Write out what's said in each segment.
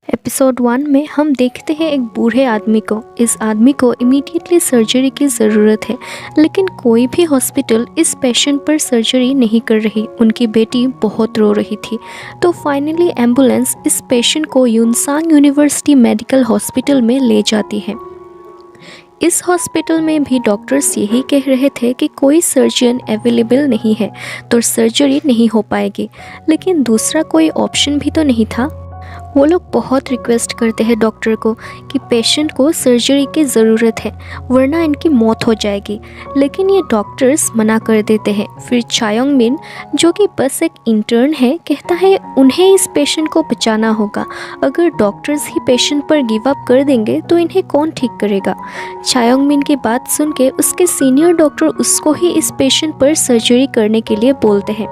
Episode 1 में हम देखते हैं एक बूढ़े आदमी को। इस आदमी को इमीडिएटली सर्जरी की ज़रूरत है, लेकिन कोई भी हॉस्पिटल इस पेशेंट पर सर्जरी नहीं कर रही। उनकी बेटी बहुत रो रही थी। तो फाइनली एम्बुलेंस इस पेशेंट को यूनसांग यूनिवर्सिटी मेडिकल हॉस्पिटल में ले जाती है। इस हॉस्पिटल में भी डॉक्टर्स यही कह रहे थे कि कोई सर्जन अवेलेबल नहीं है तो सर्जरी नहीं हो पाएगी, लेकिन दूसरा कोई ऑप्शन भी तो नहीं था। वो लोग बहुत रिक्वेस्ट करते हैं डॉक्टर को कि पेशेंट को सर्जरी की ज़रूरत है वरना इनकी मौत हो जाएगी, लेकिन ये डॉक्टर्स मना कर देते हैं। फिर चायोंग मिन, जो कि बस एक इंटर्न है, कहता है उन्हें इस पेशेंट को बचाना होगा। अगर डॉक्टर्स ही पेशेंट पर गिव अप कर देंगे तो इन्हें कौन ठीक करेगा। चायोंग मिन की बात सुन के उसके सीनियर डॉक्टर उसको ही इस पेशेंट पर सर्जरी करने के लिए बोलते हैं।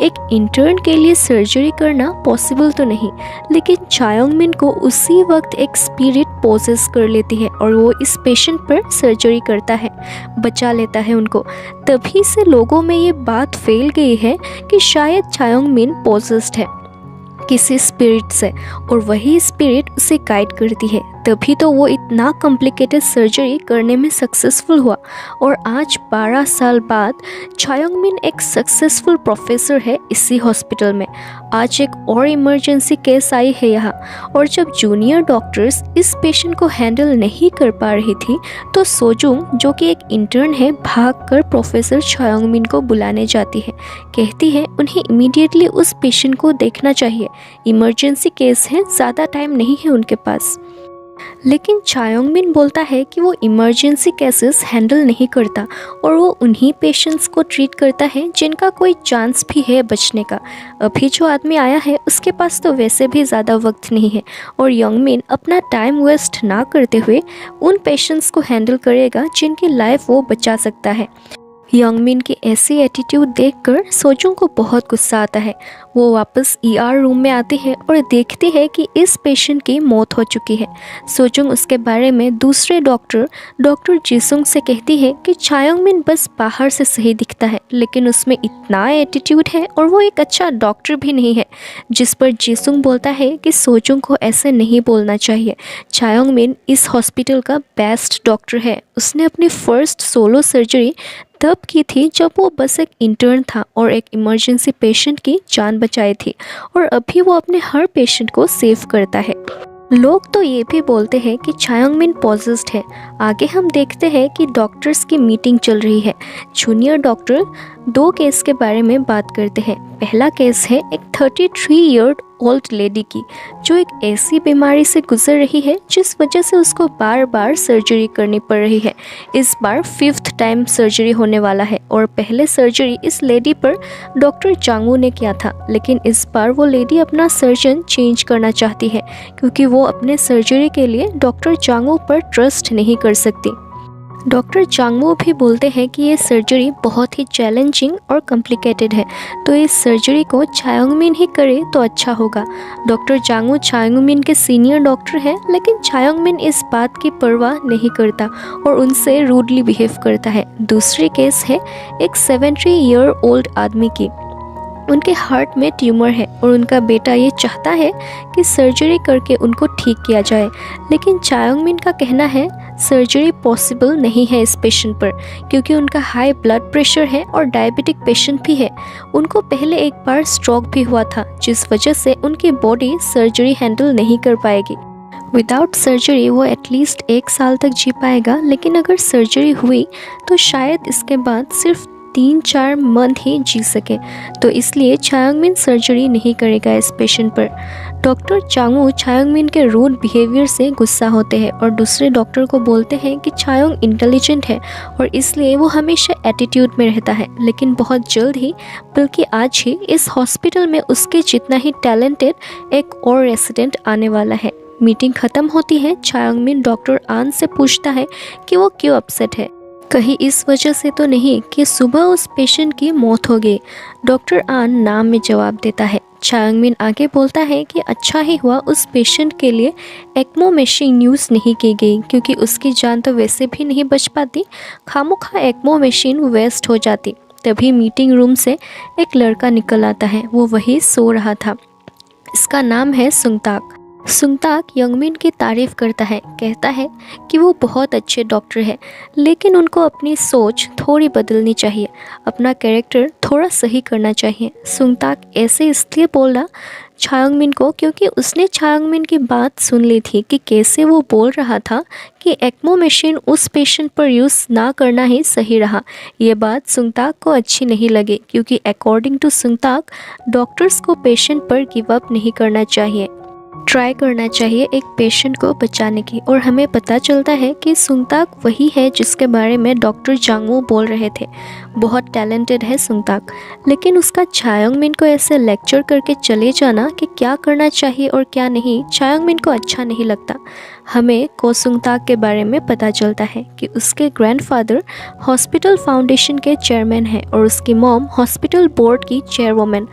एक इंटर्न के लिए सर्जरी करना पॉसिबल तो नहीं, लेकिन चायोंग मिन को उसी वक्त एक स्पिरिट पोजेस कर लेती है और वो इस पेशेंट पर सर्जरी करता है, बचा लेता है उनको। तभी से लोगों में ये बात फैल गई है कि शायद चायोंग मिन पोजेस्ड है किसी स्पिरिट से और वही स्पिरिट उसे गाइड करती है। तभी तो वो इतना कॉम्प्लिकेटेड सर्जरी करने में सक्सेसफुल हुआ और आज 12 साल बाद चायोंग मिन एक सक्सेसफुल प्रोफेसर है इसी हॉस्पिटल में। आज एक और इमरजेंसी केस आई है यहाँ, और जब जूनियर डॉक्टर्स इस पेशेंट को हैंडल नहीं कर पा रही थी तो सोजुंग, जो कि एक इंटर्न है, भागकर प्रोफेसर चायोंग मिन को बुलाने जाती है। कहती है उन्हें इमीडिएटली उस पेशेंट को देखना चाहिए, इमरजेंसी केस है, ज़्यादा टाइम नहीं है उनके पास। लेकिन चायोंग मिन बोलता है कि वो इमरजेंसी केसेस हैंडल नहीं करता और वो उन्हीं पेशेंट्स को ट्रीट करता है जिनका कोई चांस भी है बचने का। अभी जो आदमी आया है उसके पास तो वैसे भी ज़्यादा वक्त नहीं है और योंग मिन अपना टाइम वेस्ट ना करते हुए उन पेशेंट्स को हैंडल करेगा जिनकी लाइफ वो बचा सकता है। योंग मिन की ऐसी एटीट्यूड देखकर सोजुंग को बहुत गुस्सा आता है। वो वापस ईआर रूम में आती है और देखती है कि इस पेशेंट की मौत हो चुकी है। सोजुंग उसके बारे में दूसरे डॉक्टर जिसुंग से कहती है कि चायोंग मिन बस बाहर से सही दिखता है, लेकिन उसमें इतना एटीट्यूड है और वो एक अच्छा डॉक्टर भी नहीं है। जिस पर जिसुंग बोलता है कि सोजुंग को ऐसे नहीं बोलना चाहिए। चायोंग मिन इस हॉस्पिटल का बेस्ट डॉक्टर है। उसने अपनी फर्स्ट सोलो सर्जरी तब की थी जब वो बस एक इंटर्न था और एक इमरजेंसी पेशेंट की जान बचाई थी, और अभी वो अपने हर पेशेंट को सेव करता है। लोग तो ये भी बोलते हैं कि चायोंग मिन पॉजेस्ड है। आगे हम देखते हैं कि डॉक्टर्स की मीटिंग चल रही है। जूनियर डॉक्टर 2 केस के बारे में बात करते हैं। पहला केस है एक 33 ईयर ओल्ड लेडी की, जो एक ऐसी बीमारी से गुजर रही है जिस वजह से उसको बार बार सर्जरी करनी पड़ रही है। इस बार 5th टाइम सर्जरी होने वाला है और पहले सर्जरी इस लेडी पर डॉक्टर चांगू ने किया था, लेकिन इस बार वो लेडी अपना सर्जन चेंज करना चाहती है क्योंकि वो अपने सर्जरी के लिए डॉक्टर चांगू पर ट्रस्ट नहीं कर सकती। डॉक्टर चांगमो भी बोलते हैं कि ये सर्जरी बहुत ही चैलेंजिंग और कॉम्प्लिकेटेड है, तो इस सर्जरी को चायोंग मिन ही करे तो अच्छा होगा। डॉक्टर चांगमो चायोंग मिन के सीनियर डॉक्टर हैं, लेकिन चायोंग मिन इस बात की परवाह नहीं करता और उनसे रूडली बिहेव करता है। दूसरी केस है एक 70 ईयर ओल्ड आदमी की। उनके हार्ट में ट्यूमर है और उनका बेटा ये चाहता है कि सर्जरी करके उनको ठीक किया जाए, लेकिन चायोंग मिन का कहना है सर्जरी पॉसिबल नहीं है इस पेशेंट पर क्योंकि उनका हाई ब्लड प्रेशर है और डायबिटिक पेशेंट भी है। उनको पहले एक बार स्ट्रोक भी हुआ था, जिस वजह से उनकी बॉडी सर्जरी हैंडल नहीं कर पाएगी। विदाउट सर्जरी वो एटलीस्ट 1 साल तक जी पाएगा, लेकिन अगर सर्जरी हुई तो शायद इसके बाद सिर्फ 3-4 मंथ ही जी सके, तो इसलिए चायोंग मिन सर्जरी नहीं करेगा इस पेशेंट पर। डॉक्टर चांगू चायोंग मिन के रूड बिहेवियर से गुस्सा होते हैं और दूसरे डॉक्टर को बोलते हैं कि चायोंग इंटेलिजेंट है और इसलिए वो हमेशा एटीट्यूड में रहता है, लेकिन बहुत जल्द ही, बल्कि आज ही, इस हॉस्पिटल में उसके जितना ही टैलेंटेड एक और रेसिडेंट आने वाला है। मीटिंग ख़त्म होती है। चायोंग मिन डॉक्टर आन से पूछता है कि वो क्यों अपसेट है, कहीं इस वजह से तो नहीं कि सुबह उस पेशेंट की मौत हो गई। डॉक्टर आन नाम में जवाब देता है। चायोंग मिन आगे बोलता है कि अच्छा ही हुआ उस पेशेंट के लिए एक्मो मशीन यूज़ नहीं की गई क्योंकि उसकी जान तो वैसे भी नहीं बच पाती, खामोखा एक्मो मशीन वेस्ट हो जाती। तभी मीटिंग रूम से एक लड़का निकल आता है। वो वही सो रहा था। इसका नाम है सुंगताक। सुंगताक यंगमिन की तारीफ करता है, कहता है कि वो बहुत अच्छे डॉक्टर है, लेकिन उनको अपनी सोच थोड़ी बदलनी चाहिए, अपना कैरेक्टर थोड़ा सही करना चाहिए। सुंगताक ऐसे इसलिए बोला छायोंगमिन को क्योंकि उसने छायोंगमिन की बात सुन ली थी कि कैसे वो बोल रहा था कि एक्मो मशीन उस पेशेंट पर यूज़ ना करना ही सही रहा। ये बात सुंगताक को अच्छी नहीं लगी क्योंकि अकॉर्डिंग टू सुंगताक डॉक्टर्स को पेशेंट पर गिव अप नहीं करना चाहिए, ट्राई करना चाहिए एक पेशेंट को बचाने की। और हमें पता चलता है कि सुंगताक वही है जिसके बारे में डॉक्टर जांगवू बोल रहे थे। बहुत टैलेंटेड है सुंगताक, लेकिन उसका छायोंगमिन को ऐसे लेक्चर करके चले जाना कि क्या करना चाहिए और क्या नहीं, छायोंगमिन को अच्छा नहीं लगता। हमें को सुंगताक के बारे में पता चलता है कि उसके ग्रैंडफादर हॉस्पिटल फाउंडेशन के चेयरमैन हैं और उसकी मॉम हॉस्पिटल बोर्ड की चेयरवुमेन,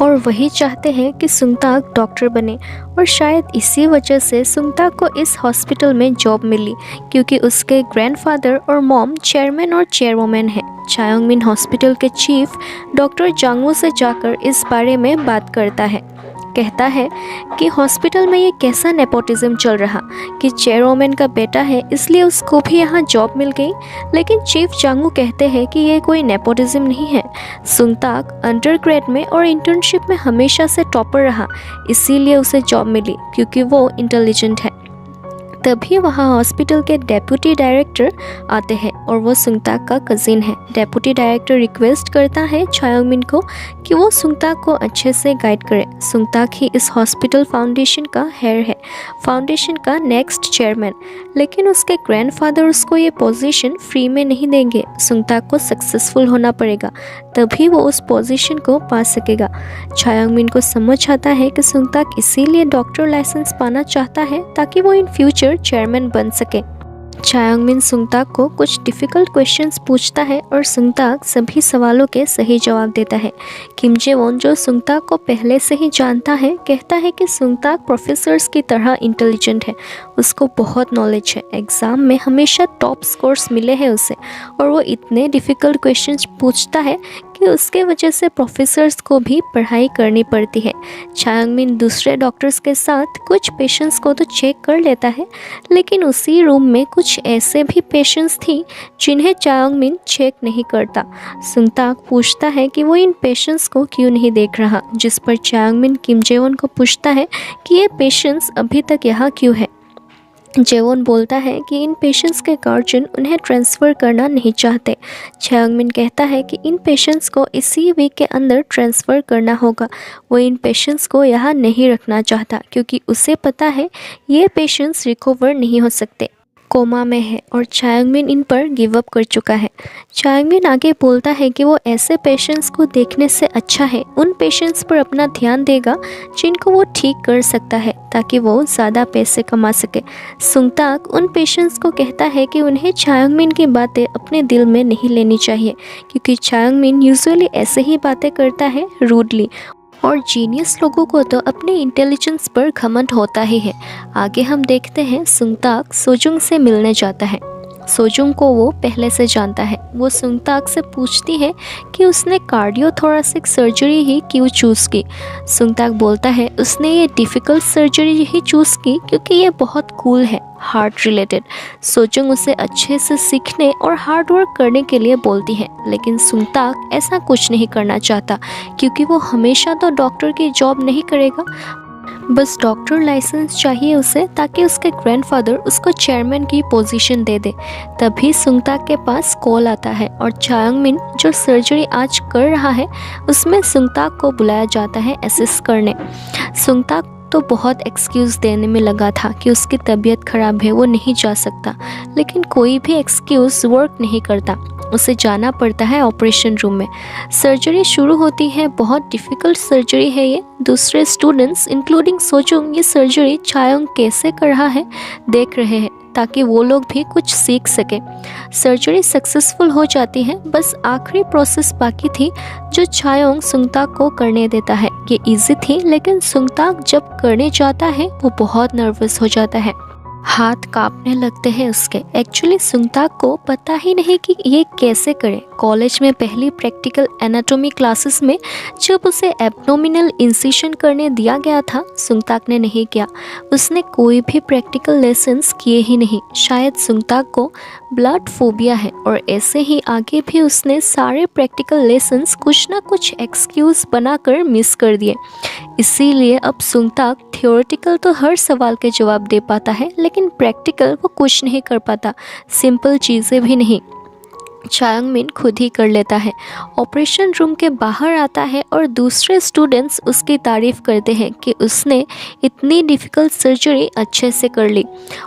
और वही चाहते हैं कि सुंगताक डॉक्टर बने। और शायद इसी वजह से सुंगताक को इस हॉस्पिटल में जॉब मिली क्योंकि उसके ग्रैंडफादर और मॉम चेयरमैन और चेयरवुमेन हैं। छायोंगमिन हॉस्पिटल के चीफ डॉक्टर जांगवू से जाकर इस बारे में बात करता है, कहता है कि हॉस्पिटल में ये कैसा नेपोटिज्म चल रहा कि चेयरवुमेन का बेटा है इसलिए उसको भी यहाँ जॉब मिल गई। लेकिन चीफ जांगवू कहते हैं कि ये कोई नेपोटिज्म नहीं है। सुंगताक अंडरग्रेड में और इंटर्नशिप में हमेशा से टॉपर रहा, इसीलिए उसे जॉब मिली क्योंकि वो इंटेलिजेंट है। तभी वहाँ हॉस्पिटल के डेप्यूटी डायरेक्टर आते हैं और वो सुंगताक का कज़िन है। डेप्यूटी डायरेक्टर रिक्वेस्ट करता है छायोंगमिन को कि वो सुंगताक को अच्छे से गाइड करे। सुंगताक ही इस हॉस्पिटल फाउंडेशन का हेड है, फाउंडेशन का नेक्स्ट चेयरमैन, लेकिन उसके ग्रैंडफादर उसको ये पोजीशन फ्री में नहीं देंगे। सुंगताक को सक्सेसफुल होना पड़ेगा, तभी वो उस पोजीशन को पा सकेगा। छायोंगमिन को समझ आता है कि सुंगताक इसीलिए डॉक्टर लाइसेंस पाना चाहता है ताकि वो इन फ्यूचर चेयरमैन बन सके। छायोंगमिन सुंगताक को कुछ डिफ़िकल्ट क्वेश्चंस पूछता है और सुंगताक सभी सवालों के सही जवाब देता है। किम जे-वॉन, जो सुंगताक को पहले से ही जानता है, कहता है कि सुंगताक प्रोफेसर्स की तरह इंटेलिजेंट है, उसको बहुत नॉलेज है, एग्ज़ाम में हमेशा टॉप स्कोर्स मिले हैं उसे, और वो इतने डिफ़िकल्ट क्वेश्चंस पूछता है कि उसके वजह से प्रोफेसर्स को भी पढ़ाई करनी पड़ती है। छायोंगमिन दूसरे डॉक्टर्स के साथ कुछ पेशेंट्स को तो चेक कर लेता है, लेकिन उसी रूम में कुछ ऐसे भी पेशेंट्स थी जिन्हें छायोंगमिन चेक नहीं करता। सुंगताक पूछता है कि वो इन पेशेंट्स को क्यों नहीं देख रहा, जिस पर छायोंगमिन किम जे-वॉन को पूछता है कि ये पेशेंट्स अभी तक यहाँ क्यों है। जे-वॉन बोलता है कि इन पेशेंट्स के गार्जियन उन्हें ट्रांसफ़र करना नहीं चाहते। छायोंगमिन कहता है कि इन पेशेंट्स को इसी वीक के अंदर ट्रांसफ़र करना होगा। वो इन पेशेंट्स को यहाँ नहीं रखना चाहता क्योंकि उसे पता है ये पेशेंट्स रिकवर नहीं हो सकते, कोमा में है, और छायोंगमिन इन पर गिव अप कर चुका है। छायोंगमिन आगे बोलता है कि वो ऐसे पेशेंट्स को देखने से अच्छा है उन पेशेंट्स पर अपना ध्यान देगा जिनको वो ठीक कर सकता है ताकि वो ज़्यादा पैसे कमा सके। सुंगताक उन पेशेंट्स को कहता है कि उन्हें छायोंगमिन की बातें अपने दिल में नहीं लेनी चाहिए क्योंकि छायोंगमिन यूजुअली ऐसे ही बातें करता है रूडली, और जीनियस लोगों को तो अपने इंटेलिजेंस पर घमंड होता ही है। आगे हम देखते हैं सुंगताक सोजुंग से मिलने जाता है। सोजुंग को वो पहले से जानता है। वो सुंगताक से पूछती है कि उसने कार्डियोथोरेसिक सर्जरी ही क्यों चूज़ की। सुंगताक बोलता है उसने ये डिफ़िकल्ट सर्जरी ही चूज़ की क्योंकि ये बहुत कूल है, हार्ट रिलेटेड। सोजुंग उसे अच्छे से सीखने और हार्ड वर्क करने के लिए बोलती है, लेकिन सुंगताक ऐसा कुछ नहीं करना चाहता क्योंकि वो हमेशा तो डॉक्टर की जॉब नहीं करेगा, बस डॉक्टर लाइसेंस चाहिए उसे ताकि उसके ग्रैंडफादर उसको चेयरमैन की पोजीशन दे दे। तभी सुंगताक के पास कॉल आता है और छायोंगमिन जो सर्जरी आज कर रहा है उसमें सुंगताक को बुलाया जाता है असिस्ट करने। सुंगताक तो बहुत एक्सक्यूज़ देने में लगा था कि उसकी तबीयत ख़राब है, वो नहीं जा सकता, लेकिन कोई भी एक्सक्यूज़ वर्क नहीं करता। उसे जाना पड़ता है ऑपरेशन रूम में। सर्जरी शुरू होती है, बहुत डिफ़िकल्ट सर्जरी है ये। दूसरे स्टूडेंट्स इंक्लूडिंग सोजुंग ये सर्जरी छायोंग कैसे कर रहा है देख रहे हैं ताकि वो लोग भी कुछ सीख सके। सर्जरी सक्सेसफुल हो जाती है, बस आखिरी प्रोसेस बाकी थी जो छायोंग सुंगताक को करने देता है। ये इजी थी, लेकिन सुंगताक जब करने जाता है वो बहुत नर्वस हो जाता है। हाथ कांपने लगते हैं उसके। एक्चुअली सुंगताक को पता ही नहीं कि ये कैसे करे। कॉलेज में पहली प्रैक्टिकल एनाटॉमी क्लासेस में जब उसे एब्डोमिनल इंसिशन करने दिया गया था, सुंगताक ने नहीं किया। उसने कोई भी प्रैक्टिकल लेसन्स किए ही नहीं। शायद सुंगताक को ब्लड फोबिया है और ऐसे ही आगे भी उसने सारे प्रैक्टिकल लेसन्स कुछ ना कुछ एक्सक्यूज़ बनाकर मिस कर दिए। इसीलिए अब सुंगताक थियोरेटिकल तो हर सवाल के जवाब दे पाता है, लेकिन प्रैक्टिकल वो कुछ नहीं कर पाता, सिंपल चीज़ें भी नहीं। चायांग मिन खुद ही कर लेता है। ऑपरेशन रूम के बाहर आता है और दूसरे स्टूडेंट्स उसकी तारीफ़ करते हैं कि उसने इतनी डिफ़िकल्ट सर्जरी अच्छे से कर ली।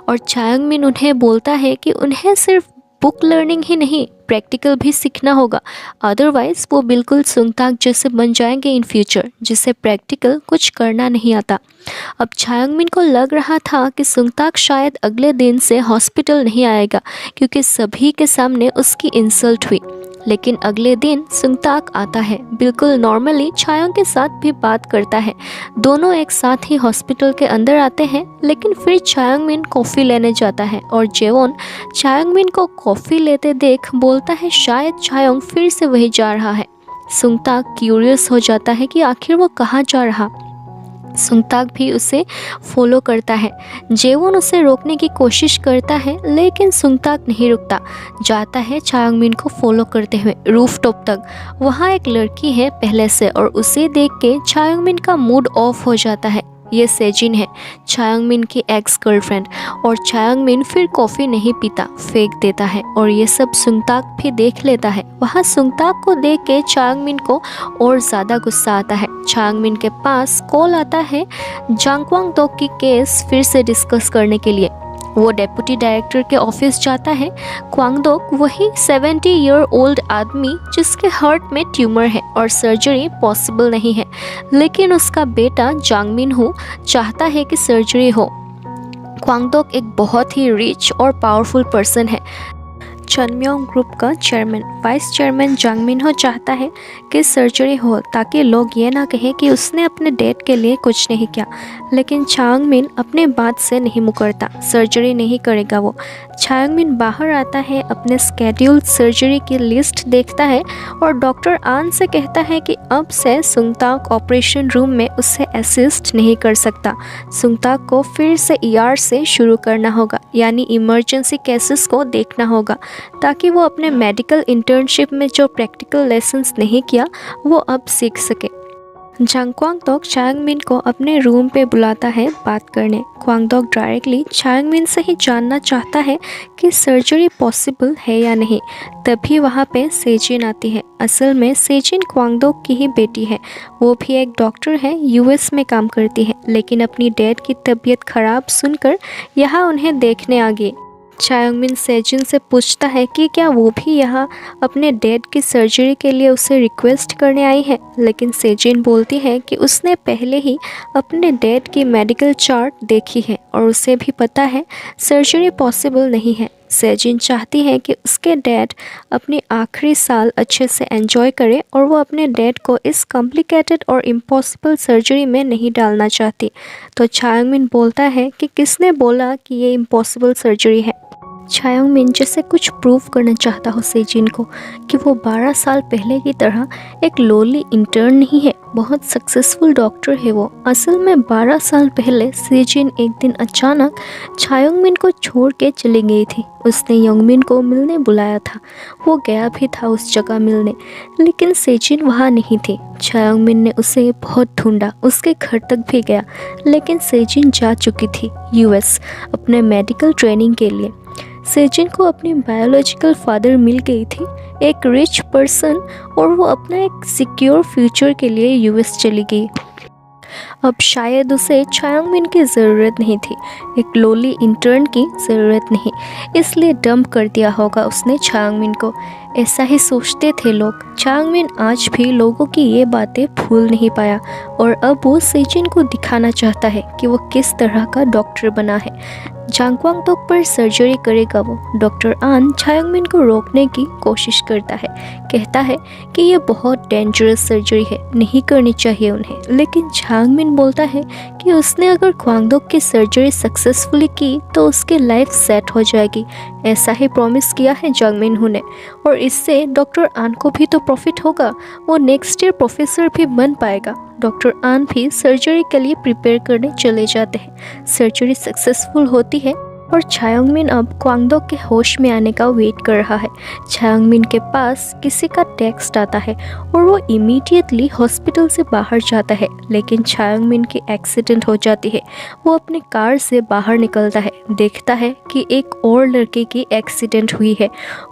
और चायांग मिन उन्हें बोलता है कि उन्हें सिर्फ बुक लर्निंग ही नहीं, प्रैक्टिकल भी सीखना होगा, अदरवाइज़ वो बिल्कुल सुंगताक जैसे बन जाएंगे इन फ्यूचर, जिसे प्रैक्टिकल कुछ करना नहीं आता। अब चायांग मिन को लग रहा था कि सुंगताक शायद अगले दिन से हॉस्पिटल नहीं आएगा, क्योंकि सभी के सामने उसकी इंसल्ट हुई। लेकिन अगले दिन सुंगताक आता है, बिल्कुल नॉर्मली चायांग के साथ भी बात करता है। दोनों एक साथ ही हॉस्पिटल के अंदर आते हैं, लेकिन फिर चायांग मिन कॉफ़ी लेने जाता है और जेवॉन चायांग मिन को कॉफ़ी लेते देख बोलता है शायद चायांग फिर से वही जा रहा है। सुंगताक क्यूरियस हो जाता है कि आखिर वो कहाँ जा रहा। सुंगताक भी उसे फॉलो करता है। जेवॉन उसे रोकने की कोशिश करता है, लेकिन सुंगताक नहीं रुकता, जाता है चायांग मिन को फॉलो करते हुए रूफटॉप तक। वहाँ एक लड़की है पहले से और उसे देख के चायांग मिन का मूड ऑफ हो जाता है। ये सेजिन है, चायांग मिन की एक्स गर्लफ्रेंड। और चायांग मिन फिर कॉफ़ी नहीं पीता, फेंक देता है और ये सब सुंगताक भी देख लेता है। वहाँ सुंगताक को देख के चायांग मिन को और ज़्यादा गुस्सा आता है। चायांग मिन के पास कॉल आता है जांग क्वांग-डोक की केस फिर से डिस्कस करने के लिए। वो डेप्यूटी डायरेक्टर के ऑफिस जाता है। क्वांग-डोक वही 70 ईयर ओल्ड आदमी जिसके हार्ट में ट्यूमर है और सर्जरी पॉसिबल नहीं है, लेकिन उसका बेटा जांग मिन-हू चाहता है कि सर्जरी हो। क्वांग-डोक एक बहुत ही रिच और पावरफुल पर्सन है। चनम्योंग ग्रुप का चेयरमैन, वाइस चेयरमैन जांग मिन-हो चाहता है कि सर्जरी हो ताकि लोग ये ना कहें कि उसने अपने डैड के लिए कुछ नहीं किया, लेकिन चायांग मिन अपने बात से नहीं मुकरता, सर्जरी नहीं करेगा वो। चायांग मिन बाहर आता है, अपने स्केड्यूल्ड सर्जरी की लिस्ट देखता है और डॉक्टर आन से कहता है कि अब से सुंगताक ऑपरेशन रूम में उससे असिस्ट नहीं कर सकता। सुंगताक को फिर से ER से शुरू करना होगा, यानी इमरजेंसी केसेस को देखना होगा, ताकि वो अपने मेडिकल इंटर्नशिप में जो प्रैक्टिकल लेसन्स नहीं किया वो अब सीख सके। जांग क्वांग-डोक चायांग मिन को अपने रूम पे बुलाता है बात करने। क्वांग-डोक डायरेक्टली चायांग मिन से ही जानना चाहता है कि सर्जरी पॉसिबल है या नहीं। तभी वहाँ पे सेजिन आती है। असल में सेजिन क्वांग-डोक की ही बेटी है। वो भी एक डॉक्टर है, US में काम करती है, लेकिन अपनी डैड की तबीयत ख़राब सुनकर यहाँ उन्हें देखने आ गई। चायांग मिन सेजिन से पूछता है कि क्या वो भी यहाँ अपने डैड की सर्जरी के लिए उसे रिक्वेस्ट करने आई है, लेकिन सेजिन बोलती है कि उसने पहले ही अपने डैड की मेडिकल चार्ट देखी है और उसे भी पता है सर्जरी पॉसिबल नहीं है। सेजिन चाहती है कि उसके डैड अपनी आखिरी साल अच्छे से एंजॉय करे और वो अपने डैड को इस कॉम्प्लिकेटेड और इम्पॉसिबल सर्जरी में नहीं डालना चाहती। तो चायांग मिन बोलता है कि किसने बोला कि ये इम्पॉसिबल सर्जरी है। चायांग मिन जैसे कुछ प्रूव करना चाहता हो सेजिन को कि वो 12 साल पहले की तरह एक लोली इंटर्न नहीं है, बहुत सक्सेसफुल डॉक्टर है वो। असल में 12 साल पहले सेजिन एक दिन अचानक चायांग मिन को छोड़ के चली गई थी। उसने यंग मिन को मिलने बुलाया था, वो गया भी था उस जगह मिलने, लेकिन सेजिन वहाँ नहीं थी। चायांग मिन ने उसे बहुत ढूंढा, उसके घर तक भी गया, लेकिन सेजिन जा चुकी थी US अपने मेडिकल ट्रेनिंग के लिए। सेजिन को अपनी बायोलॉजिकल फादर मिल गई थी, एक रिच पर्सन, और वो अपना एक सिक्योर फ्यूचर के लिए US चली गई। अब शायद उसे चायांग मिन की ज़रूरत नहीं थी, एक लोली इंटर्न की ज़रूरत नहीं, इसलिए डंप कर दिया होगा उसने चायांग मिन को। ऐसा ही सोचते थे लोग। चायांग मिन आज भी लोगों की ये बातें भूल नहीं पाया और अब वो सेजिन को दिखाना चाहता है कि वो किस तरह का डॉक्टर बना है। जांग क्वांग-डोक पर सर्जरी करेगा वो। डॉक्टर आन चायांग मिन को रोकने की कोशिश करता है, कहता है कि ये बहुत डेंजरस सर्जरी है, नहीं करनी चाहिए उन्हें, लेकिन चायांग मिन चांगमिन बोलता है कि उसने अगर क्वांगडोक की सर्जरी सक्सेसफुली की तो उसकी लाइफ सेट हो जाएगी। ऐसा ही प्रॉमिस किया है जंग मिनहू ने, और इससे डॉक्टर आन को भी तो प्रॉफिट होगा। वो नेक्स्ट ईयर प्रोफेसर भी बन पाएगा। डॉक्टर आन भी सर्जरी के लिए प्रिपेयर करने चले जाते हैं। सर्जरी सक्सेसफुल होती है और चायोंगमिन अब क्वांगडोक के होश में आने का वेट कर रहा है। चायोंगमिन के पास किसी का टेक्स्ट आता है और वो इमीडिएटली हॉस्पिटल से बाहर जाता है, लेकिन चायोंगमिन की एक्सीडेंट हो जाती है। वो अपने कार से बाहर निकलता है, देखता है कि एक और लड़के की एक्सीडेंट हुई है।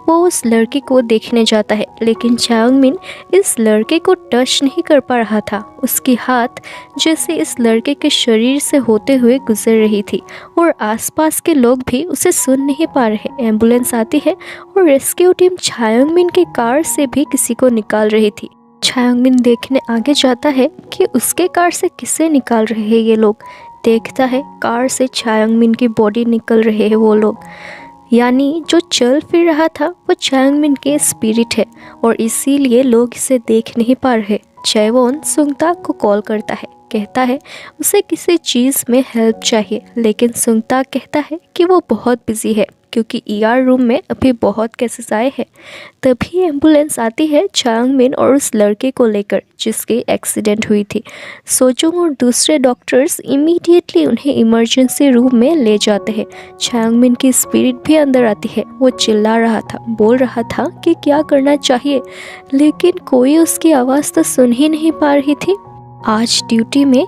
वो उस लड़के को देखने जाता है, लेकिन चायोंगमिन इस लड़के को टच नहीं कर पा रहा था। उसकी हाथ जैसे इस लड़के के शरीर से होते हुए गुजर रही थी और आसपास के लोग भी उसे सुन नहीं पा रहे। एम्बुलेंस आती है और रेस्क्यू टीम चायोंगमिन के कार से भी किसी को निकाल रही थी। चायोंगमिन देखने आगे जाता है कि उसके कार से किसे निकाल रहे हैं ये लोग। देखता है कार से चायोंगमिन की बॉडी निकल रहे हैं वो लोग, यानी जो चल फिर रहा था वो चायोंगमिन के स्पिरिट है और इसीलिए लोग इसे देख नहीं पा रहे। चैवोन सुंगताक को कॉल करता है, कहता है उसे किसी चीज़ में हेल्प चाहिए, लेकिन सुंगताक कहता है कि वो बहुत बिजी है क्योंकि ईआर रूम में अभी बहुत केसेस आए हैं। तभी एम्बुलेंस आती है चायोंगमिन और उस लड़के को लेकर जिसकी एक्सीडेंट हुई थी। सोजोंग और दूसरे डॉक्टर्स इमीडिएटली उन्हें इमरजेंसी रूम में ले जाते हैं। चायोंगमिन की स्पिरिट भी अंदर आती है। वो चिल्ला रहा था, बोल रहा था कि क्या करना चाहिए, लेकिन कोई उसकी आवाज़ तो सुन ही नहीं पा रही थी। आज ड्यूटी में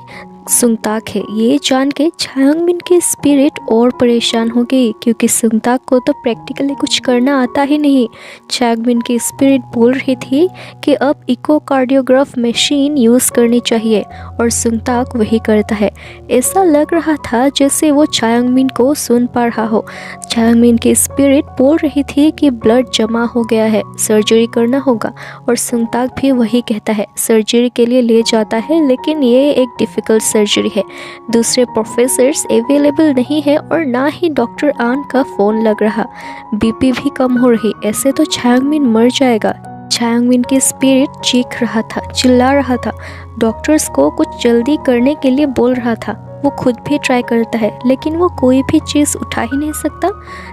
सुंगताक है, ये जान के चायोंगमिन की स्पिरिट और परेशान हो गई क्योंकि सुंगताक को तो प्रैक्टिकली कुछ करना आता ही नहीं। चायोंगमिन की स्पिरिट बोल रही थी कि अब इकोकार्डियोग्राफ मशीन यूज़ करनी चाहिए और सुंगताक वही करता है। ऐसा लग रहा था जैसे वो चायोंगमिन को सुन पा रहा हो। चायोंगमिन की स्पिरिट बोल रही थी कि ब्लड जमा हो गया है, सर्जरी करना होगा, और सुंगताक भी वही कहता है। सर्जरी के लिए ले जाता है, लेकिन ये एक डिफ़िकल्ट सर्जरी है। दूसरे प्रोफेसर्स अवेलेबल नहीं है और ना ही डॉक्टर आन का फ़ोन लग रहा। बीपी भी कम हो रही, ऐसे तो चायोंगमिन मर जाएगा। चायोंगमिन की स्पिरिट चीख रहा था, चिल्ला रहा था, डॉक्टर्स को कुछ जल्दी करने के लिए बोल रहा था। वो खुद भी ट्राई करता है, लेकिन वो कोई भी चीज़ उठा ही नहीं सकता।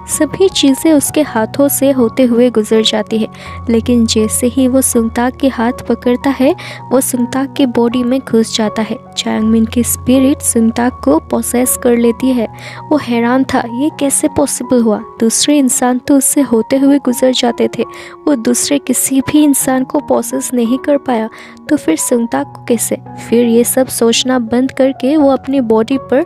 सभी चीज़ें उसके हाथों से होते हुए गुजर जाती है, लेकिन जैसे ही वो सुंगताक के हाथ पकड़ता है वो सुंगताक की बॉडी में घुस जाता है। चायोंगमिन की स्पिरिट सुंगताक को पोसेस कर लेती है। वो हैरान था ये कैसे पॉसिबल हुआ। दूसरे इंसान तो उससे होते हुए गुजर जाते थे, वो दूसरे किसी भी इंसान को पोसेस नहीं कर पाया, तो फिर सुंगताक को कैसे। फिर ये सब सोचना बंद करके वो अपनी बॉडी पर,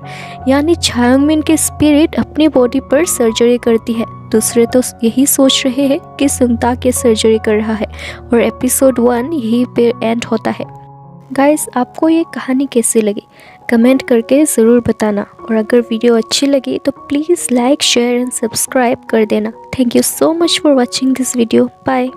यानी चायोंगमिन के स्पिरिट अपनी बॉडी पर सर्जरी करती है। दूसरे तो यही सोच रहे हैं कि सुंगताक ये सर्जरी कर रहा है, और एपिसोड 1 यहीं पे एंड होता है। गाइस, आपको ये कहानी कैसी लगी कमेंट करके ज़रूर बताना, और अगर वीडियो अच्छी लगी तो please like share and subscribe कर देना। Thank you so much for watching this video. Bye.